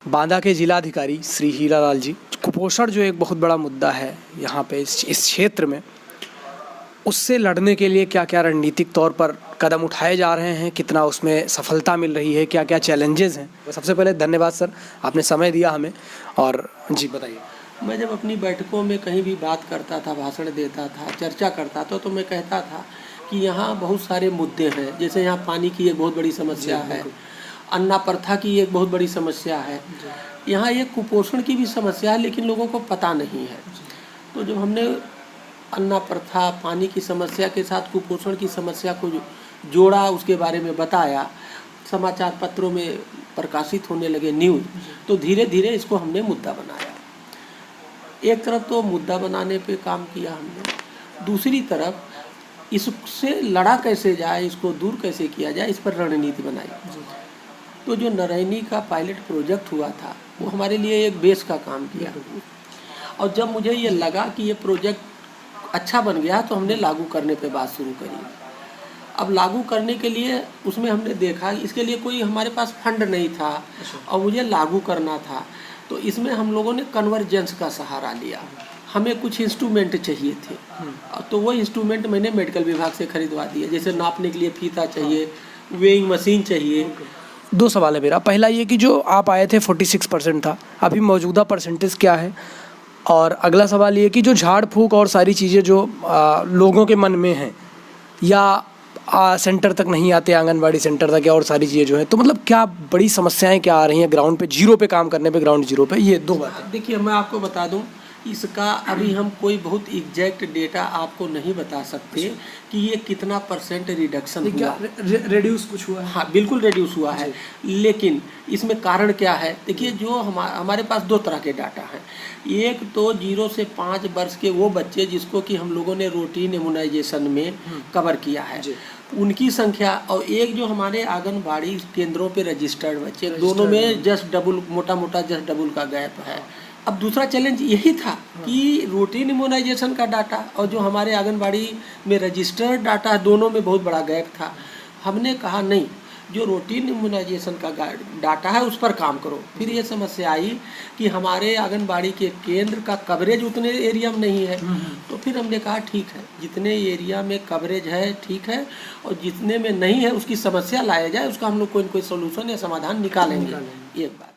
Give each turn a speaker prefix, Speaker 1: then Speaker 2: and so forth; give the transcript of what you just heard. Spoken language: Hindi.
Speaker 1: बांदा के जिलाधिकारी श्री हीरालाल जी, कुपोषण जो एक बहुत बड़ा मुद्दा है यहाँ पे इस क्षेत्र में, उससे लड़ने के लिए क्या क्या रणनीतिक तौर पर कदम उठाए जा रहे हैं, कितना उसमें सफलता मिल रही है, क्या क्या चैलेंजेस हैं। सबसे पहले धन्यवाद सर, आपने समय दिया हमें। और जी बताइए।
Speaker 2: मैं जब अपनी बैठकों में कहीं भी बात करता था, भाषण देता था, चर्चा करता था, तो मैं कहता था कि यहाँ बहुत सारे मुद्दे हैं। जैसे यहाँ पानी की एक बहुत बड़ी समस्या है, अन्ना प्रथा की एक बहुत बड़ी समस्या है, यहाँ एक कुपोषण की भी समस्या है, लेकिन लोगों को पता नहीं है। तो जब हमने अन्ना प्रथा, पानी की समस्या के साथ कुपोषण की समस्या को जोड़ा, उसके बारे में बताया, समाचार पत्रों में प्रकाशित होने लगे न्यूज़, तो धीरे धीरे इसको हमने मुद्दा बनाया। एक तरफ तो मुद्दा बनाने पे काम किया हमने, दूसरी तरफ इससे लड़ा कैसे जाए, इसको दूर कैसे किया जाए, इस पर रणनीति बनाई। तो जो नरैनी का पायलट प्रोजेक्ट हुआ था, वो हमारे लिए एक बेस का काम किया। और जब मुझे ये लगा कि ये प्रोजेक्ट अच्छा बन गया, तो हमने लागू करने पे बात शुरू करी। अब लागू करने के लिए उसमें हमने देखा इसके लिए कोई हमारे पास फंड नहीं था और मुझे लागू करना था। तो इसमें हम लोगों ने कन्वर्जेंस का सहारा लिया। हमें कुछ इंस्ट्रूमेंट चाहिए थे, तो वो इंस्ट्रूमेंट मैंने मेडिकल विभाग से खरीदवा दिए। जैसे नापने के लिए फीता चाहिए, वेइंग मशीन चाहिए।
Speaker 1: दो सवाल है मेरा। पहला ये कि जो आप आए थे 46% था, अभी मौजूदा परसेंटेज क्या है? और अगला सवाल ये कि जो झाड़ फूक और सारी चीज़ें जो लोगों के मन में हैं, या सेंटर तक नहीं आते, आंगनबाड़ी सेंटर तक, या और सारी चीज़ें जो है, तो मतलब क्या बड़ी समस्याएं क्या आ रही हैं ग्राउंड पे, जीरो पे काम करने पे, ग्राउंड जीरो पे? ये दो बातें।
Speaker 2: देखिए, मैं आपको बता दूं, इसका अभी हम कोई बहुत एग्जैक्ट डेटा आपको नहीं बता सकते कि ये कितना परसेंट रिडक्शन हुआ,
Speaker 1: रेड्यूस कुछ हुआ है?
Speaker 2: हाँ, बिल्कुल रिड्यूस हुआ है। लेकिन इसमें कारण क्या है? देखिए, जो हमारे पास दो तरह के डाटा हैं। एक तो 0 से 5 वर्ष के वो बच्चे जिसको कि हम लोगों ने रूटीन इम्यूनाइजेशन में कवर किया है, उनकी संख्या, और एक जो हमारे आंगनबाड़ी केंद्रों पे रजिस्टर्ड बच्चे, दोनों में जस्ट डबल, मोटा मोटा जस्ट डबल का गैप है। अब दूसरा चैलेंज यही था कि रूटीन इम्यूनाइजेशन का डाटा और जो हमारे आंगनबाड़ी में रजिस्टर्ड डाटा, दोनों में बहुत बड़ा गैप था। हमने कहा नहीं, जो रूटीन इम्यूनाइजेशन का डाटा है उस पर काम करो। फिर ये समस्या आई कि हमारे आंगनबाड़ी के केंद्र का कवरेज उतने एरिया में नहीं है। तो फिर हमने कहा ठीक है, जितने एरिया में कवरेज है ठीक है, और जितने में नहीं है उसकी समस्या लाया जाए, उसका हम लोग कोई ना कोई सोल्यूशन या समाधान निकालेंगे। एक बात।